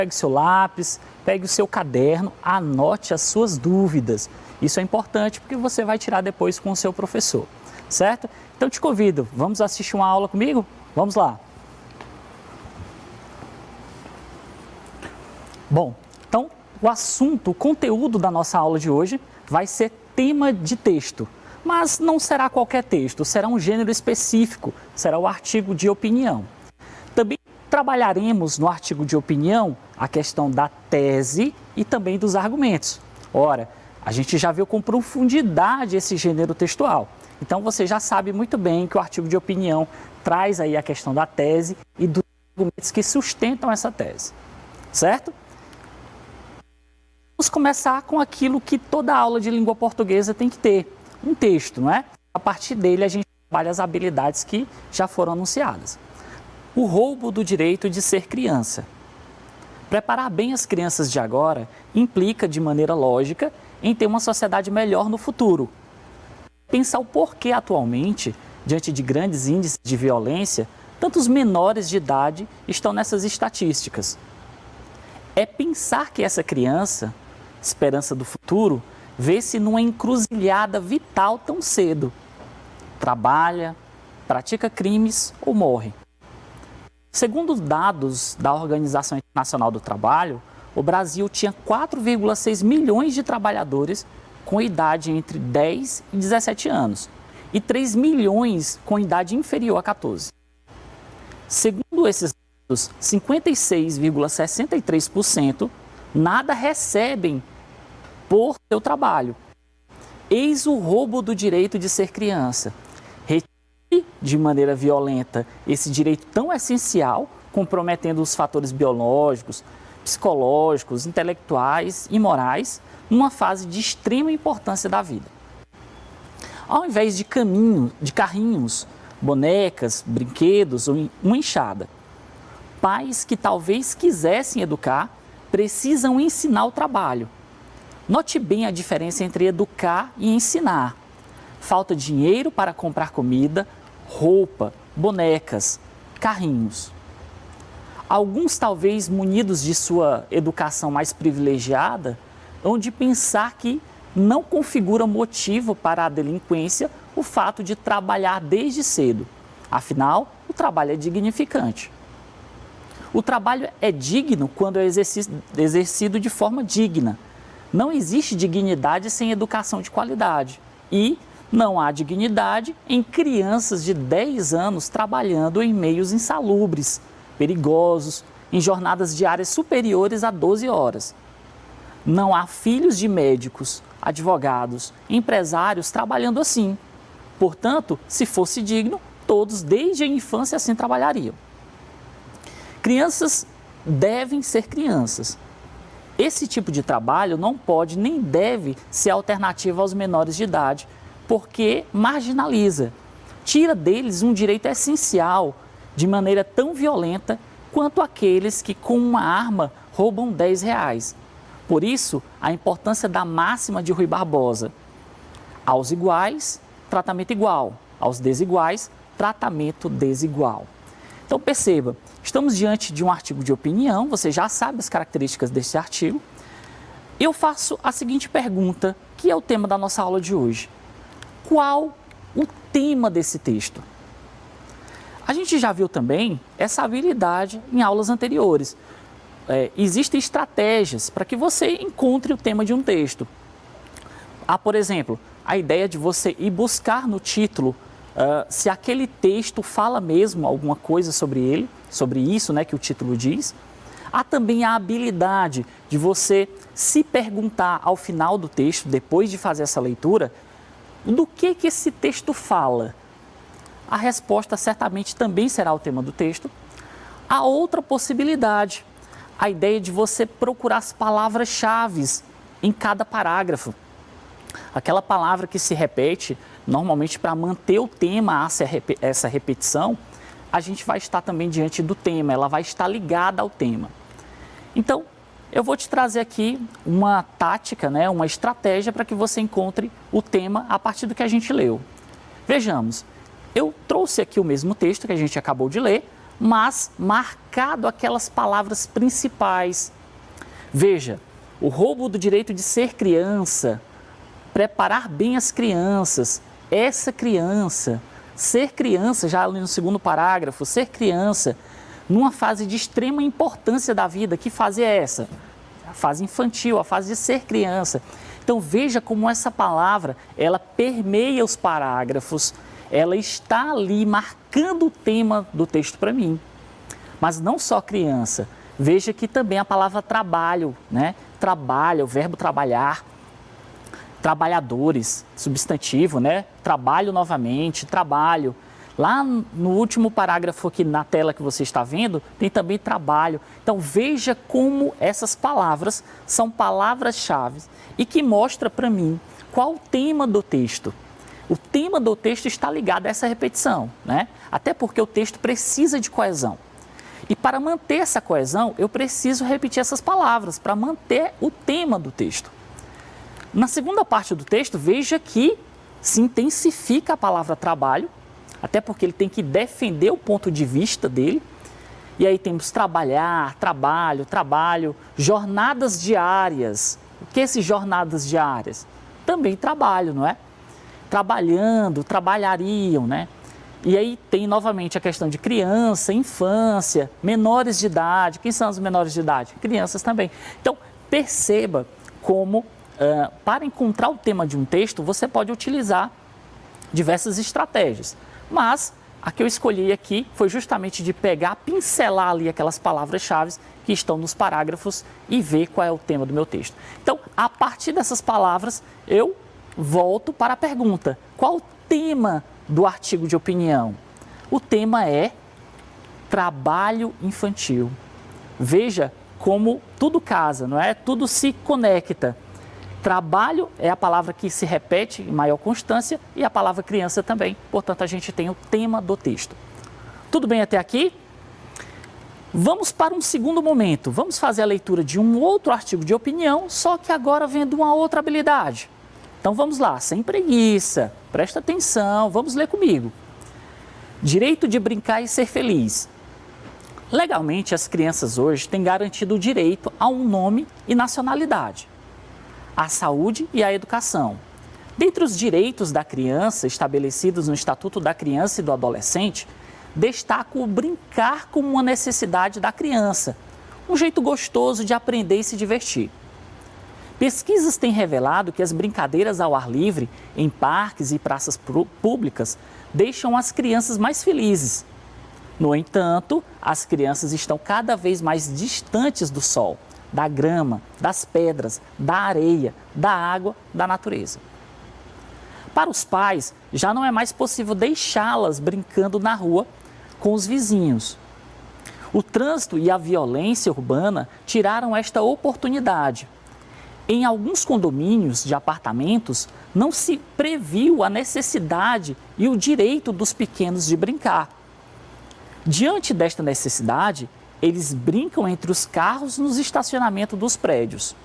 pegue seu lápis, pegue o seu caderno, anote as suas dúvidas. Isso é importante porque você vai tirar depois com o seu professor, certo? Então te convido, vamos assistir uma aula comigo? Vamos lá. Bom, então o assunto, o conteúdo da nossa aula de hoje vai ser tema de texto, mas não será qualquer texto, será um gênero específico, será o artigo de opinião. Também trabalharemos no artigo de opinião a questão da tese e também dos argumentos. Ora, a gente já viu com profundidade esse gênero textual. Então você já sabe muito bem que o artigo de opinião traz aí a questão da tese e dos argumentos que sustentam essa tese, certo? Vamos começar com aquilo que toda aula de língua portuguesa tem que ter, um texto, não é? A partir dele a gente trabalha as habilidades que já foram anunciadas. O roubo do direito de ser criança. Preparar bem as crianças de agora implica, de maneira lógica, em ter uma sociedade melhor no futuro. Pensar o porquê atualmente, diante de grandes índices de violência, tantos menores de idade estão nessas estatísticas. É pensar que essa criança, esperança do futuro, vê-se numa encruzilhada vital tão cedo. Trabalha, pratica crimes ou morre. Segundo dados da Organização Internacional do Trabalho, o Brasil tinha 4,6 milhões de trabalhadores com idade entre 10 e 17 anos e 3 milhões com idade inferior a 14. Segundo esses dados, 56,63% nada recebem por seu trabalho. Eis o roubo do direito de ser criança. De maneira violenta esse direito tão essencial, comprometendo os fatores biológicos, psicológicos, intelectuais e morais, numa fase de extrema importância da vida. Ao invés de carrinhos, bonecas, brinquedos ou uma enxada, pais que talvez quisessem educar precisam ensinar o trabalho. Note bem a diferença entre educar e ensinar. Falta dinheiro para comprar comida, roupa, bonecas, carrinhos. Alguns, talvez munidos de sua educação mais privilegiada, hão de pensar que não configura motivo para a delinquência o fato de trabalhar desde cedo. Afinal, o trabalho é dignificante. O trabalho é digno quando é exercido de forma digna. Não existe dignidade sem educação de qualidade. E não há dignidade em crianças de 10 anos trabalhando em meios insalubres, perigosos, em jornadas diárias superiores a 12 horas. Não há filhos de médicos, advogados, empresários trabalhando assim. Portanto, se fosse digno, todos desde a infância assim trabalhariam. Crianças devem ser crianças. Esse tipo de trabalho não pode nem deve ser alternativa aos menores de idade, porque marginaliza, tira deles um direito essencial de maneira tão violenta quanto aqueles que com uma arma roubam R$10. Por isso, a importância da máxima de Rui Barbosa. Aos iguais, tratamento igual. Aos desiguais, tratamento desigual. Então perceba, estamos diante de um artigo de opinião, você já sabe as características desse artigo. Eu faço a seguinte pergunta, que é o tema da nossa aula de hoje. Qual o tema desse texto? A gente já viu também essa habilidade em aulas anteriores. Existem estratégias para que você encontre o tema de um texto. Há, por exemplo, a ideia de você ir buscar no título se aquele texto fala mesmo alguma coisa sobre ele, sobre isso, né, que o título diz. Há também a habilidade de você se perguntar ao final do texto, depois de fazer essa leitura, do que esse texto fala? A resposta certamente também será o tema do texto. Há outra possibilidade, a ideia de você procurar as palavras-chave em cada parágrafo. Aquela palavra que se repete, normalmente para manter o tema, essa repetição, a gente vai estar também diante do tema, ela vai estar ligada ao tema. Então, eu vou te trazer aqui uma tática, né, uma estratégia para que você encontre o tema a partir do que a gente leu. Vejamos, eu trouxe aqui o mesmo texto que a gente acabou de ler, mas marcado aquelas palavras principais. Veja, o roubo do direito de ser criança, preparar bem as crianças, essa criança, ser criança, já ali no segundo parágrafo, ser criança, numa fase de extrema importância da vida. Que fase é essa? A fase infantil, a fase de ser criança. Então veja como essa palavra, ela permeia os parágrafos, ela está ali marcando o tema do texto para mim. Mas não só criança, veja que também a palavra trabalho, né? Trabalho, o verbo trabalhar, trabalhadores, substantivo, né? Trabalho novamente, trabalho. Lá no último parágrafo aqui na tela que você está vendo, tem também trabalho. Então veja como essas palavras são palavras-chave e que mostra para mim qual o tema do texto. O tema do texto está ligado a essa repetição, né? Até porque o texto precisa de coesão. E para manter essa coesão, eu preciso repetir essas palavras para manter o tema do texto. Na segunda parte do texto, veja que se intensifica a palavra trabalho, até porque ele tem que defender o ponto de vista dele. E aí temos trabalhar, trabalho, trabalho, jornadas diárias. O que é essas jornadas diárias? Também trabalho, não é? Trabalhando, trabalhariam, né? E aí tem novamente a questão de criança, infância, menores de idade. Quem são os menores de idade? Crianças também. Então, perceba como, para encontrar o tema de um texto, você pode utilizar diversas estratégias. Mas a que eu escolhi aqui foi justamente de pegar, pincelar ali aquelas palavras-chave que estão nos parágrafos e ver qual é o tema do meu texto. Então, a partir dessas palavras, eu volto para a pergunta: qual o tema do artigo de opinião? O tema é trabalho infantil. Veja como tudo casa, não é? Tudo se conecta. Trabalho é a palavra que se repete em maior constância e a palavra criança também. Portanto, a gente tem o tema do texto. Tudo bem até aqui? Vamos para um segundo momento. Vamos fazer a leitura de um outro artigo de opinião, só que agora vendo uma outra habilidade. Então vamos lá, sem preguiça, presta atenção, vamos ler comigo. Direito de brincar e ser feliz. Legalmente, as crianças hoje têm garantido o direito a um nome e nacionalidade, à saúde e à educação. Dentre os direitos da criança estabelecidos no Estatuto da Criança e do Adolescente, destaco o brincar como uma necessidade da criança, um jeito gostoso de aprender e se divertir. Pesquisas têm revelado que as brincadeiras ao ar livre, em parques e praças públicas, deixam as crianças mais felizes. No entanto, as crianças estão cada vez mais distantes do sol, da grama, das pedras, da areia, da água, da natureza. Para os pais, já não é mais possível deixá-las brincando na rua com os vizinhos. O trânsito e a violência urbana tiraram esta oportunidade. Em alguns condomínios de apartamentos, não se previu a necessidade e o direito dos pequenos de brincar. Diante desta necessidade, eles brincam entre os carros nos estacionamentos dos prédios.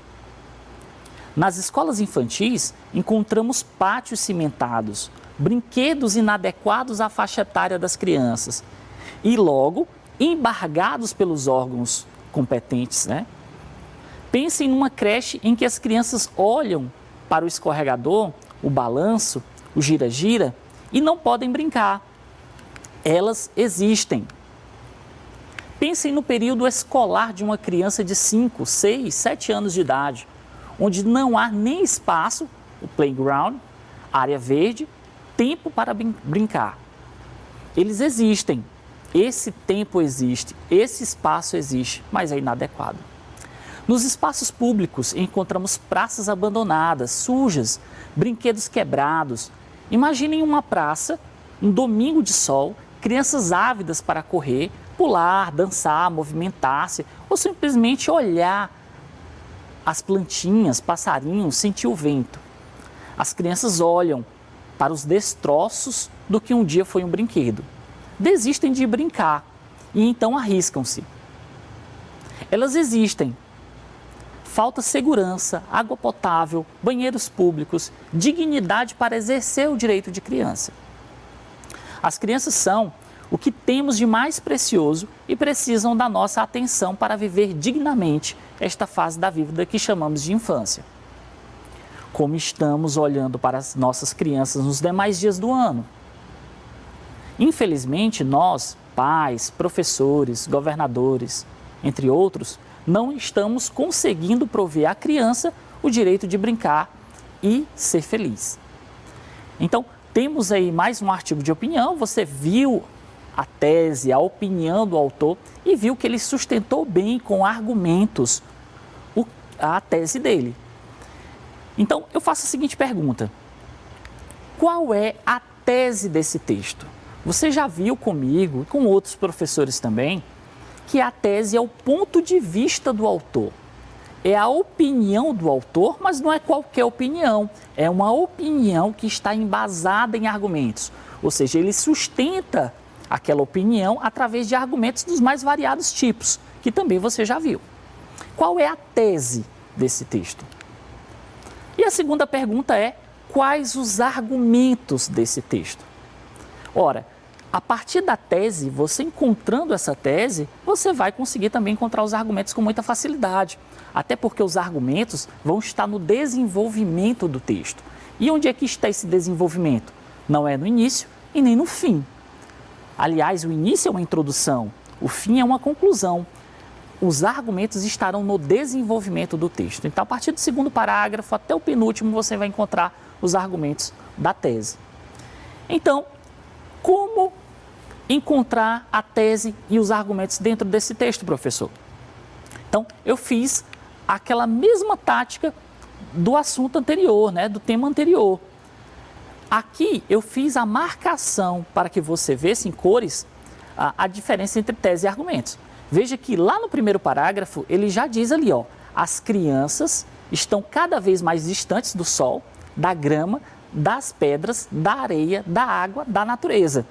Nas escolas infantis, encontramos pátios cimentados, brinquedos inadequados à faixa etária das crianças e, logo, embargados pelos órgãos competentes, né? Pensem numa creche em que as crianças olham para o escorregador, o balanço, o gira-gira e não podem brincar. Elas existem. Pensem no período escolar de uma criança de 5, 6, 7 anos de idade, onde não há nem espaço, o playground, área verde, tempo para brincar. Eles existem, esse tempo existe, esse espaço existe, mas é inadequado. Nos espaços públicos encontramos praças abandonadas, sujas, brinquedos quebrados. Imaginem uma praça, um domingo de sol, crianças ávidas para correr, pular, dançar, movimentar-se ou simplesmente olhar as plantinhas, passarinhos, sentir o vento. As crianças olham para os destroços do que um dia foi um brinquedo. Desistem de brincar e então arriscam-se. Elas existem. Falta segurança, água potável, banheiros públicos, dignidade para exercer o direito de criança. As crianças são o que temos de mais precioso e precisam da nossa atenção para viver dignamente esta fase da vida que chamamos de infância. Como estamos olhando para as nossas crianças nos demais dias do ano? Infelizmente, nós, pais, professores, governadores, entre outros, não estamos conseguindo prover à criança o direito de brincar e ser feliz. Então, temos aí mais um artigo de opinião, você viu a tese, a opinião do autor e viu que ele sustentou bem com argumentos a tese dele. Então, eu faço a seguinte pergunta: qual é a tese desse texto? Você já viu comigo e com outros professores também que a tese é o ponto de vista do autor. É a opinião do autor, mas não é qualquer opinião. É uma opinião que está embasada em argumentos. Ou seja, ele sustenta aquela opinião através de argumentos dos mais variados tipos, que também você já viu. Qual é a tese desse texto? E a segunda pergunta é: quais os argumentos desse texto? Ora, a partir da tese, você encontrando essa tese, você vai conseguir também encontrar os argumentos com muita facilidade. Até porque os argumentos vão estar no desenvolvimento do texto. E onde é que está esse desenvolvimento? Não é no início e nem no fim. Aliás, o início é uma introdução, o fim é uma conclusão. Os argumentos estarão no desenvolvimento do texto. Então, a partir do segundo parágrafo até o penúltimo, você vai encontrar os argumentos da tese. Então, como encontrar a tese e os argumentos dentro desse texto, professor? Então, eu fiz aquela mesma tática do assunto anterior, do tema anterior. Aqui eu fiz a marcação para que você visse em cores a diferença entre tese e argumentos. Veja que lá no primeiro parágrafo ele já diz ali, as crianças estão cada vez mais distantes do sol, da grama, das pedras, da areia, da água, da natureza.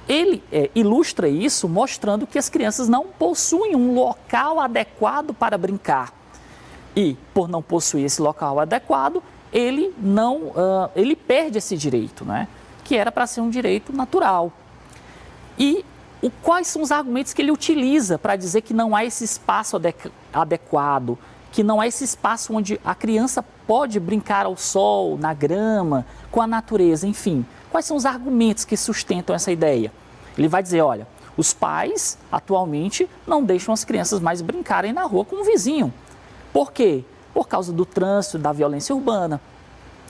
Ele ilustra isso mostrando que as crianças não possuem um local adequado para brincar. E, por não possuir esse local adequado, ele perde esse direito, que era para ser um direito natural. E quais são os argumentos que ele utiliza para dizer que não há esse espaço adequado, que não há esse espaço onde a criança pode brincar ao sol, na grama, com a natureza, enfim. Quais são os argumentos que sustentam essa ideia? Ele vai dizer, olha, os pais atualmente não deixam as crianças mais brincarem na rua com o vizinho. Por quê? Por causa do trânsito, da violência urbana.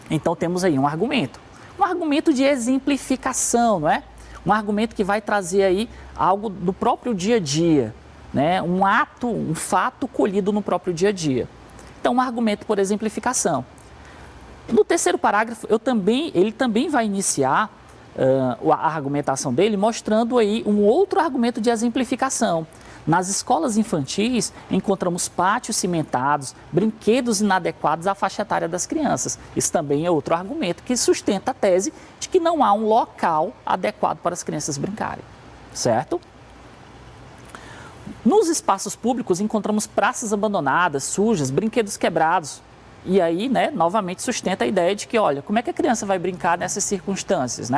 Então temos aí um argumento de exemplificação, não é? Um argumento que vai trazer aí algo do próprio dia a dia, um fato colhido no próprio dia a dia. Então, um argumento por exemplificação. No terceiro parágrafo, ele também vai iniciar a argumentação dele mostrando aí um outro argumento de exemplificação. Nas escolas infantis, encontramos pátios cimentados, brinquedos inadequados à faixa etária das crianças. Isso também é outro argumento que sustenta a tese de que não há um local adequado para as crianças brincarem, certo? Nos espaços públicos, encontramos praças abandonadas, sujas, brinquedos quebrados. E aí, novamente sustenta a ideia de que, olha, como é que a criança vai brincar nessas circunstâncias,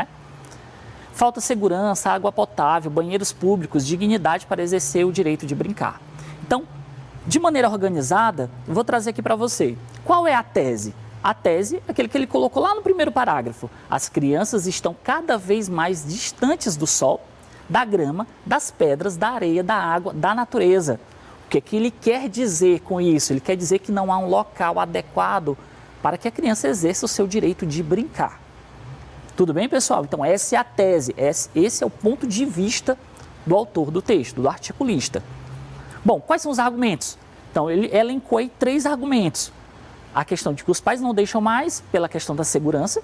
Falta segurança, água potável, banheiros públicos, dignidade para exercer o direito de brincar. Então, de maneira organizada, eu vou trazer aqui para você. Qual é a tese? A tese é aquele que ele colocou lá no primeiro parágrafo. As crianças estão cada vez mais distantes do sol, da grama, das pedras, da areia, da água, da natureza. O que é que ele quer dizer com isso? Ele quer dizer que não há um local adequado para que a criança exerça o seu direito de brincar. Tudo bem, pessoal? Então, essa é a tese, esse é o ponto de vista do autor do texto, do articulista. Bom, quais são os argumentos? Então, ele elencou aí 3 argumentos. A questão de que os pais não deixam mais pela questão da segurança.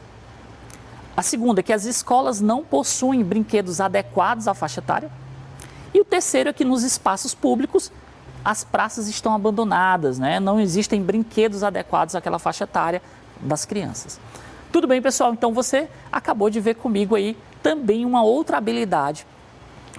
A segunda é que as escolas não possuem brinquedos adequados à faixa etária. E o terceiro é que nos espaços públicos as praças estão abandonadas, não existem brinquedos adequados àquela faixa etária das crianças. Tudo bem, pessoal? Então você acabou de ver comigo aí também uma outra habilidade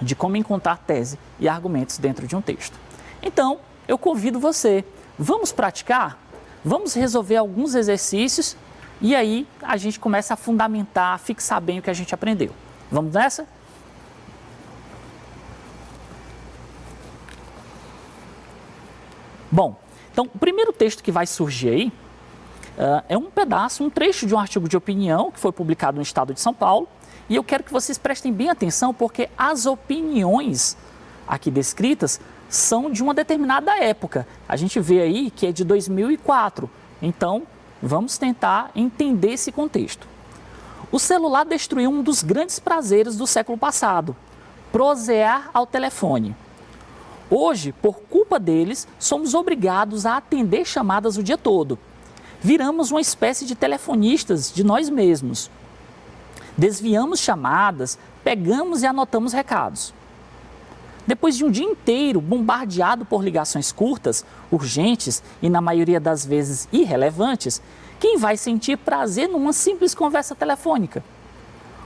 de como encontrar tese e argumentos dentro de um texto. Então, eu convido você, vamos praticar? Vamos resolver alguns exercícios e aí a gente começa a fundamentar, a fixar bem o que a gente aprendeu. Vamos nessa? Bom, então o primeiro texto que vai surgir aí é um trecho de um artigo de opinião que foi publicado no estado de São Paulo, e eu quero que vocês prestem bem atenção porque as opiniões aqui descritas são de uma determinada época. A gente vê aí que é de 2004, então vamos tentar entender esse contexto. O celular destruiu um dos grandes prazeres do século passado, prosear ao telefone. Hoje, por culpa deles, somos obrigados a atender chamadas o dia todo. Viramos uma espécie de telefonistas de nós mesmos. Desviamos chamadas, pegamos e anotamos recados. Depois de um dia inteiro bombardeado por ligações curtas, urgentes e, na maioria das vezes, irrelevantes, quem vai sentir prazer numa simples conversa telefônica?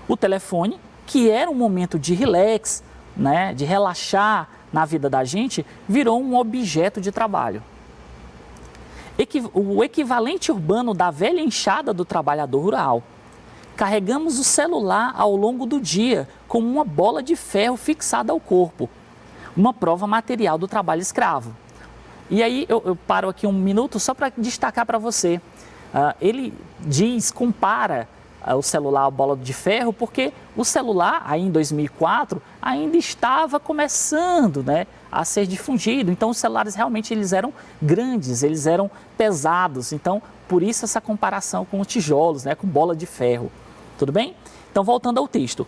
O telefone, que era um momento de relax, né, de relaxar na vida da gente, virou um objeto de trabalho. O equivalente urbano da velha enxada do trabalhador rural. Carregamos o celular ao longo do dia como uma bola de ferro fixada ao corpo, uma prova material do trabalho escravo. E aí eu paro aqui um minuto só para destacar para você. Ele compara o celular à bola de ferro porque o celular, aí em 2004, ainda estava começando, né, a ser difundido. Então os celulares realmente eles eram grandes, eles eram pesados. Então por isso essa comparação com os tijolos, né, com bola de ferro. Tudo bem? Então voltando ao texto.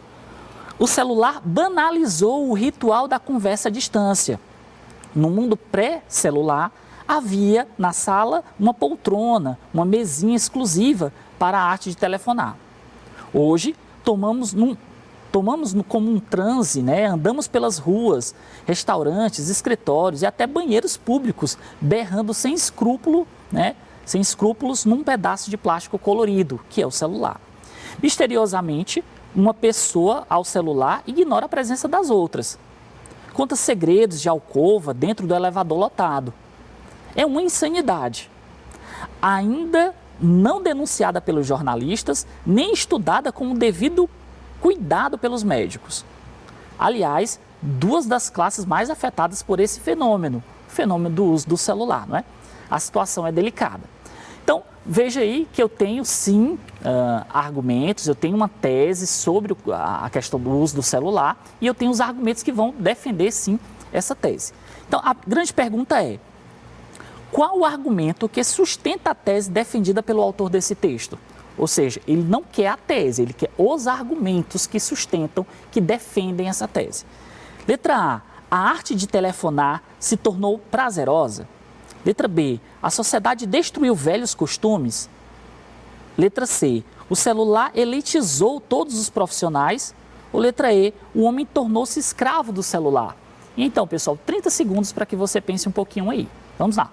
O celular banalizou o ritual da conversa à distância. No mundo pré-celular, havia na sala uma poltrona, uma mesinha exclusiva para a arte de telefonar. Hoje, tomamos como um transe, né? Andamos pelas ruas, restaurantes, escritórios e até banheiros públicos, berrando sem escrúpulo, né? Sem escrúpulos num pedaço de plástico colorido, que é o celular. Misteriosamente, uma pessoa ao celular ignora a presença das outras. Conta segredos de alcova dentro do elevador lotado. É uma insanidade. Ainda não denunciada pelos jornalistas, nem estudada com o devido cuidado pelos médicos. Aliás, duas das classes mais afetadas por esse fenômeno, o fenômeno do uso do celular, não é? A situação é delicada. Então, veja aí que eu tenho sim argumentos, eu tenho uma tese sobre a questão do uso do celular e eu tenho os argumentos que vão defender sim essa tese. Então, a grande pergunta é: qual o argumento que sustenta a tese defendida pelo autor desse texto? Ou seja, ele não quer a tese, ele quer os argumentos que sustentam, que defendem essa tese. Letra A arte de telefonar se tornou prazerosa. Letra B, a sociedade destruiu velhos costumes. Letra C, o celular elitizou todos os profissionais. Ou letra E, o homem tornou-se escravo do celular. E então, pessoal, 30 segundos para que você pense um pouquinho aí. Vamos lá.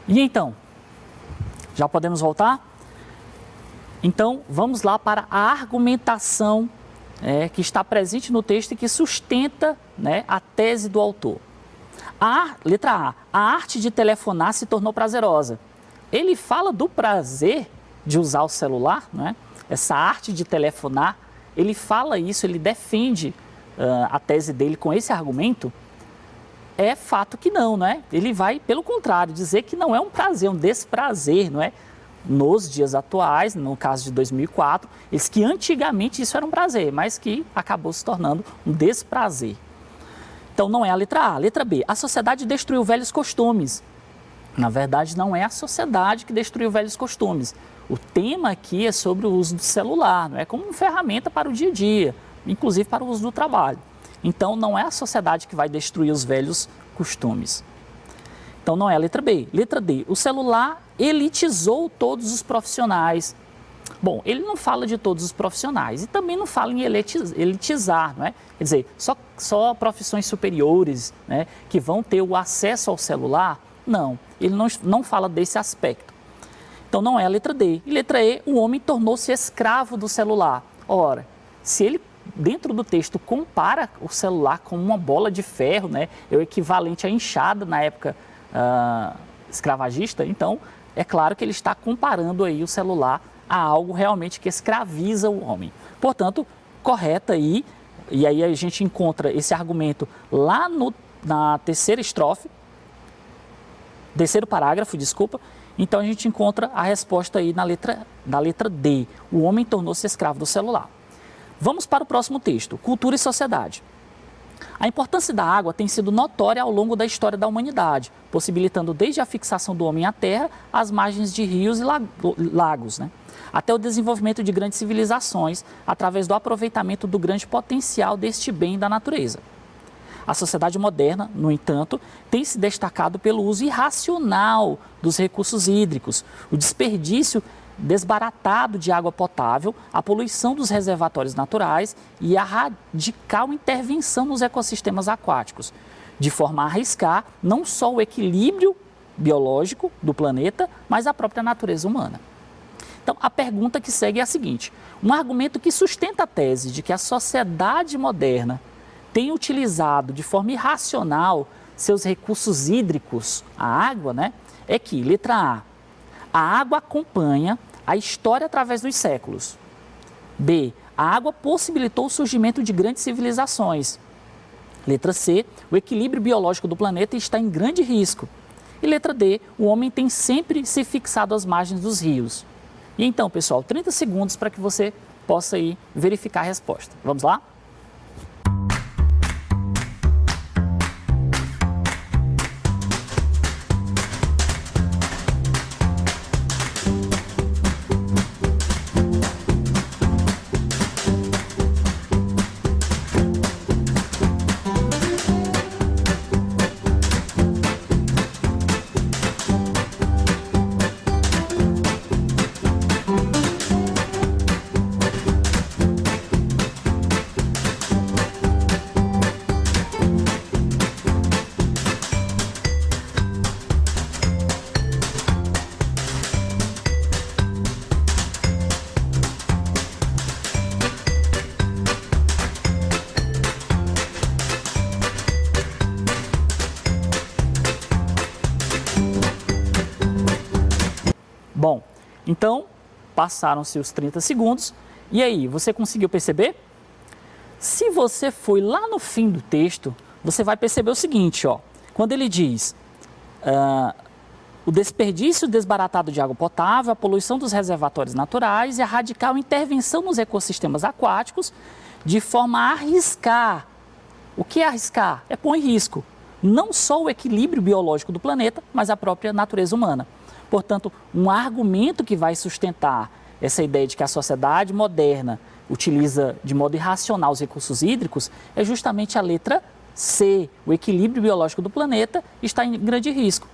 E então, já podemos voltar? Então, vamos lá para a argumentação que está presente no texto e que sustenta, né, a tese do autor. Letra A arte de telefonar se tornou prazerosa. Ele fala do prazer de usar o celular, né? Essa arte de telefonar, ele fala isso, ele defende a tese dele com esse argumento. É fato que não, né? Ele vai, pelo contrário, dizer que não é um prazer, um desprazer, não é? Nos dias atuais, no caso de 2004, eles que antigamente isso era um prazer, mas que acabou se tornando um desprazer. Então não é a letra A. Letra B, a sociedade destruiu velhos costumes. Na verdade, não é a sociedade que destruiu velhos costumes. O tema aqui é sobre o uso do celular, não é como uma ferramenta para o dia a dia, inclusive para o uso do trabalho. Então, não é a sociedade que vai destruir os velhos costumes. Então, não é a letra B. Letra D, o celular elitizou todos os profissionais. Bom, ele não fala de todos os profissionais e também não fala em elitizar, não é? Quer dizer, só profissões superiores, né, que vão ter o acesso ao celular. Não, ele não fala desse aspecto. Então, não é a letra D. E letra E, o homem tornou-se escravo do celular. Ora, se ele, dentro do texto, compara o celular com uma bola de ferro, né, é o equivalente à enxada na época escravagista, então, é claro que ele está comparando aí o celular a algo realmente que escraviza o homem. Portanto, correta aí, e aí a gente encontra esse argumento lá na terceira estrofe, terceiro parágrafo, desculpa. Então a gente encontra a resposta aí na letra D. O homem tornou-se escravo do celular. Vamos para o próximo texto, Cultura e Sociedade. A importância da água tem sido notória ao longo da história da humanidade, possibilitando desde a fixação do homem à terra, às margens de rios e lagos, né? Até o desenvolvimento de grandes civilizações, através do aproveitamento do grande potencial deste bem da natureza. A sociedade moderna, no entanto, tem se destacado pelo uso irracional dos recursos hídricos, o desperdício desbaratado de água potável, a poluição dos reservatórios naturais e a radical intervenção nos ecossistemas aquáticos, de forma a arriscar não só o equilíbrio biológico do planeta, mas a própria natureza humana. Então, a pergunta que segue é a seguinte: um argumento que sustenta a tese de que a sociedade moderna tem utilizado de forma irracional seus recursos hídricos, a água, né, é que, letra A água acompanha a história através dos séculos. B, a água possibilitou o surgimento de grandes civilizações. Letra C, o equilíbrio biológico do planeta está em grande risco. E letra D, o homem tem sempre se fixado às margens dos rios. E então, pessoal, 30 segundos para que você possa aí verificar a resposta. Vamos lá? Bom, então passaram-se os 30 segundos e aí, você conseguiu perceber? Se você foi lá no fim do texto, você vai perceber o seguinte, ó, quando ele diz o desperdício desbaratado de água potável, a poluição dos reservatórios naturais e a radical intervenção nos ecossistemas aquáticos de forma a arriscar. O que é arriscar? É pôr em risco não só o equilíbrio biológico do planeta, mas a própria natureza humana. Portanto, um argumento que vai sustentar essa ideia de que a sociedade moderna utiliza de modo irracional os recursos hídricos é justamente a letra C. O equilíbrio biológico do planeta está em grande risco.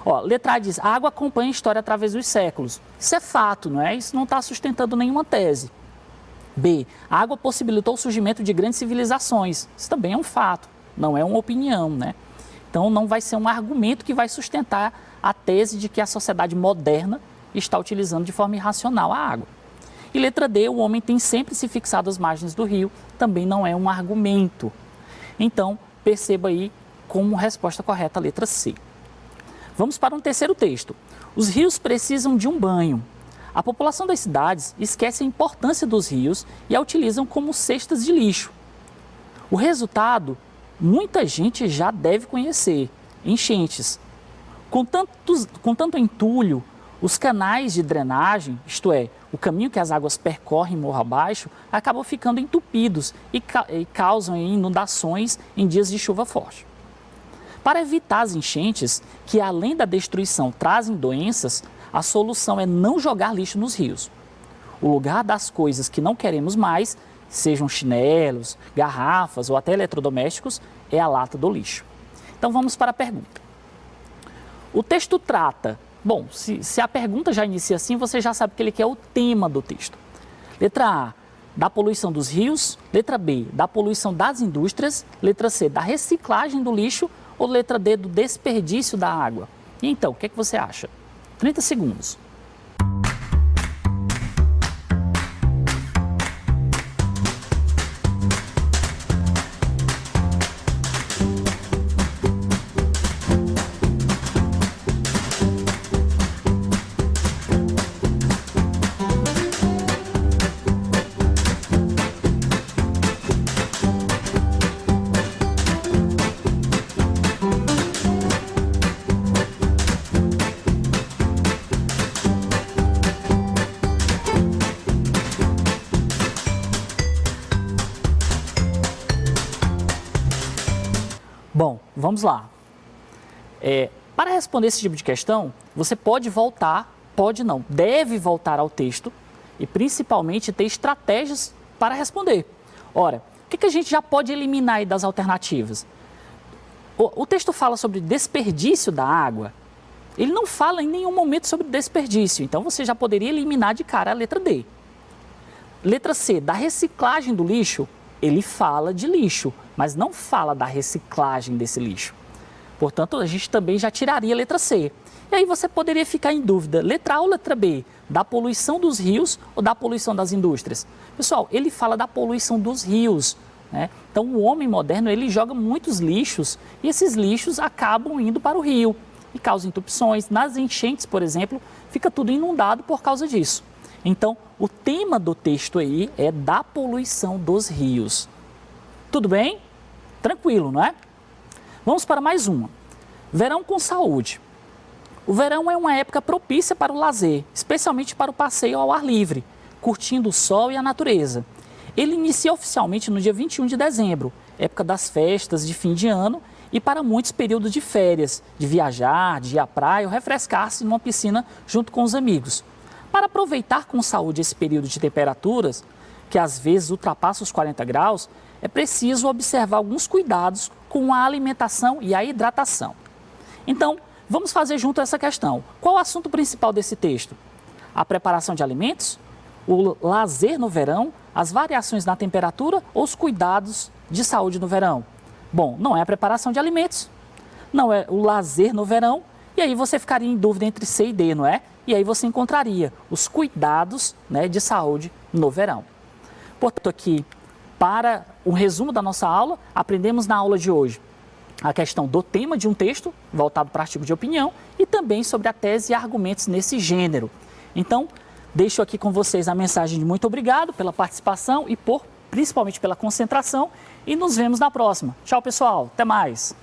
Ó, letra A diz, a água acompanha a história através dos séculos. Isso é fato, não é? Isso não está sustentando nenhuma tese. B, a água possibilitou o surgimento de grandes civilizações. Isso também é um fato, não é uma opinião, né? Então, não vai ser um argumento que vai sustentar a tese de que a sociedade moderna está utilizando de forma irracional a água. E letra D, o homem tem sempre se fixado às margens do rio, também não é um argumento. Então, perceba aí como resposta correta a letra C. Vamos para um terceiro texto. Os rios precisam de um banho. A população das cidades esquece a importância dos rios e a utilizam como cestas de lixo. O resultado, muita gente já deve conhecer: enchentes. Com tanto entulho, os canais de drenagem, isto é, o caminho que as águas percorrem morro abaixo, acabam ficando entupidos e causam inundações em dias de chuva forte. Para evitar as enchentes, que além da destruição trazem doenças, a solução é não jogar lixo nos rios. O lugar das coisas que não queremos mais sejam chinelos, garrafas ou até eletrodomésticos, é a lata do lixo. Então vamos para a pergunta. O texto trata, bom, se a pergunta já inicia assim, você já sabe que ele quer o tema do texto. Letra A, da poluição dos rios. Letra B, da poluição das indústrias. Letra C, da reciclagem do lixo. Ou letra D, do desperdício da água. E então, o que é que você acha? 30 segundos. Bom, vamos lá. Para responder esse tipo de questão, você pode voltar, pode não, deve voltar ao texto e principalmente ter estratégias para responder. Ora, o que a gente já pode eliminar aí das alternativas? O texto fala sobre desperdício da água, ele não fala em nenhum momento sobre desperdício, então você já poderia eliminar de cara a letra D. Letra C, da reciclagem do lixo, ele fala de lixo, mas não fala da reciclagem desse lixo. Portanto, a gente também já tiraria a letra C. E aí você poderia ficar em dúvida, letra A ou letra B, da poluição dos rios ou da poluição das indústrias? Pessoal, ele fala da poluição dos rios, né? Então, o homem moderno, ele joga muitos lixos e esses lixos acabam indo para o rio e causam entupções. Nas enchentes, por exemplo, fica tudo inundado por causa disso. Então, o tema do texto aí é da poluição dos rios. Tudo bem? Tranquilo, não é? Vamos para mais uma. Verão com saúde. O verão é uma época propícia para o lazer, especialmente para o passeio ao ar livre, curtindo o sol e a natureza. Ele inicia oficialmente no dia 21 de dezembro, época das festas de fim de ano e para muitos períodos de férias, de viajar, de ir à praia ou refrescar-se numa piscina junto com os amigos. Para aproveitar com saúde esse período de temperaturas, que às vezes ultrapassa os 40 graus, é preciso observar alguns cuidados com a alimentação e a hidratação. Então, vamos fazer junto essa questão. Qual o assunto principal desse texto? A preparação de alimentos, o lazer no verão, as variações na temperatura ou os cuidados de saúde no verão? Bom, não é a preparação de alimentos, não é o lazer no verão, e aí você ficaria em dúvida entre C e D, não é? E aí você encontraria os cuidados, né, de saúde no verão. Portanto, aqui, para um resumo da nossa aula, aprendemos na aula de hoje a questão do tema de um texto, voltado para artigo de opinião, e também sobre a tese e argumentos nesse gênero. Então, deixo aqui com vocês a mensagem de muito obrigado pela participação e principalmente pela concentração, e nos vemos na próxima. Tchau, pessoal. Até mais.